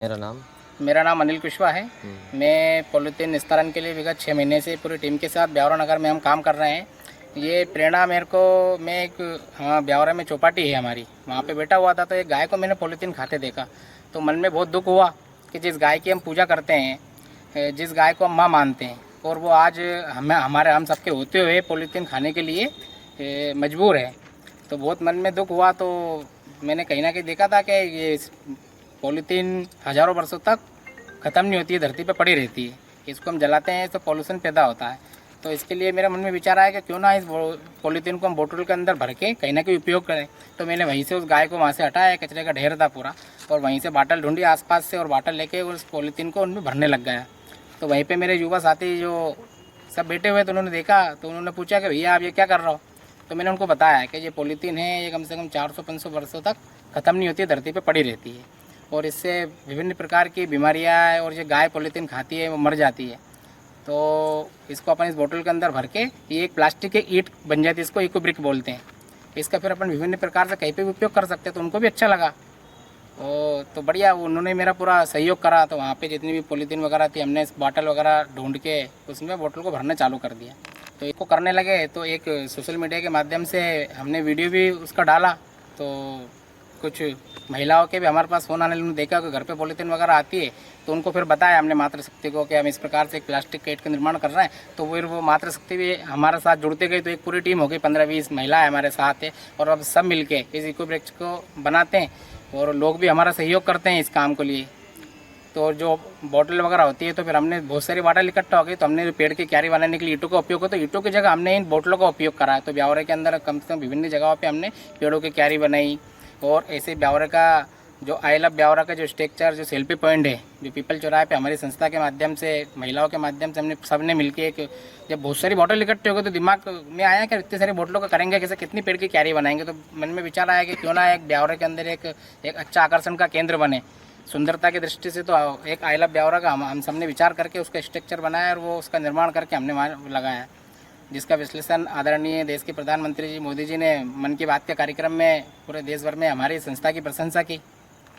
मेरा नाम मेरा नाम अनिल कुशवाहा है। मैं पॉलीथीन निस्तारण के लिए विगत 6 महीने से पूरी टीम के साथ ब्यावरा नगर में हम काम कर रहे हैं। ये प्रेरणा मेरे को, मैं एक, हाँ, ब्यावरा में चौपाटी है हमारी, वहाँ पे बैठा हुआ था तो एक गाय को मैंने पॉलीथीन खाते देखा तो मन में बहुत दुख हुआ कि जिस गाय की हम पूजा करते हैं, जिस गाय को हम माँ मानते हैं, और वो आज हम सबके होते हुए पॉलीथीन खाने के लिए मजबूर है। तो बहुत मन में दुख हुआ। तो मैंने कहीं ना कहीं देखा था कि ये पॉलीथीन हज़ारों वर्षों तक ख़त्म नहीं होती है, धरती पे पड़ी रहती है। इसको हम जलाते हैं तो पॉल्यूशन पैदा होता है। तो इसके लिए मेरे मन में विचार आया कि क्यों ना इस पॉलीथीन को हम बोतल के अंदर भर के कहीं ना कहीं उपयोग करें। तो मैंने वहीं से उस गाय को वहाँ से हटाया, कचरे का ढेर था पूरा, और वहीं से बाटल ढूंढी आसपास से, और बाटल लेके उस पॉलीथीन को उनमें भरने लग गया। तो वहीं पर मेरे युवा साथी जो सब बैठे हुए तो उन्होंने देखा, तो उन्होंने पूछा कि भैया आप ये क्या कर रहे हो। तो मैंने उनको बताया कि ये पॉलीथीन है, ये कम से कम 400-500 वर्षों तक ख़त्म नहीं होती है, धरती पर पड़ी रहती है, और इससे विभिन्न प्रकार की बीमारियाँ, और जो गाय पॉलीथीन खाती है वो मर जाती है। तो इसको अपन इस बोतल के अंदर भर के, ये एक प्लास्टिक की ईंट बन जाती है, इसको इको ब्रिक बोलते हैं। इसका फिर अपन विभिन्न प्रकार से कहीं पे भी उपयोग कर सकते हैं। तो उनको भी अच्छा लगा, तो बढ़िया, उन्होंने मेरा पूरा सहयोग करा। तो वहाँ पे जितनी भी पॉलीथीन वगैरह थी, हमने इस बॉटल वगैरह ढूंढ के उसमें बोतल को भरना चालू कर दिया। तो इसको करने लगे तो एक सोशल मीडिया के माध्यम से हमने वीडियो भी उसका डाला। तो कुछ महिलाओं के भी हमारे पास फ़ोन आने, उन्होंने देखा कि घर पे पॉलीथीन वगैरह आती है, तो उनको फिर बताया हमने मातृशक्ति को कि हम इस प्रकार से एक प्लास्टिक के ईंट का निर्माण कर रहे हैं। तो फिर वो मातृशक्ति भी हमारे साथ जुड़ते गई, तो एक पूरी टीम हो गई, 15-20 महिलाएं हमारे साथ है, और अब सब मिलके इस इको ब्रिक्स को बनाते हैं, और लोग भी हमारा सहयोग करते हैं इस काम के लिए। तो जो बॉटल वगैरह होती है, तो फिर हमने बहुत सारी बॉटल इकट्ठा हो गई, तो हमने पेड़ की क्यारी बनाने के लिए ईंटों का उपयोग किया। तो ईंटों की जगह हमने इन बोतलों का उपयोग करा है। तो ब्यावरे के अंदर कम से कम विभिन्न जगहों पे हमने पेड़ों की क्यारी बनाई, और ऐसे ब्यावरे का जो आई लव ब्यावरा का जो स्ट्रक्चर, जो सेल्फी पॉइंट है, जो पीपल चौराहे पे हमारी संस्था के माध्यम से, महिलाओं के माध्यम से हमने सबने मिलकर एक, जब बहुत सारी बॉटल इकट्ठे हो गए तो दिमाग में आया कि इतनी सारी बोतलों का करेंगे कैसे, कितनी पेड़ की क्यारी बनाएंगे। तो मन में विचार आया कि क्यों ना एक ब्यावरे के अंदर एक अच्छा आकर्षण का केंद्र बने, सुंदरता की दृष्टि से। तो एक आई लव ब्यावरा का हम सबने विचार करके उसका स्ट्रक्चर बनाया, और वो उसका निर्माण करके हमने वहाँ लगाया, जिसका विश्लेषण आदरणीय देश के प्रधानमंत्री जी मोदी जी ने मन की बात के कार्यक्रम में पूरे देश भर में हमारी संस्था की प्रशंसा की।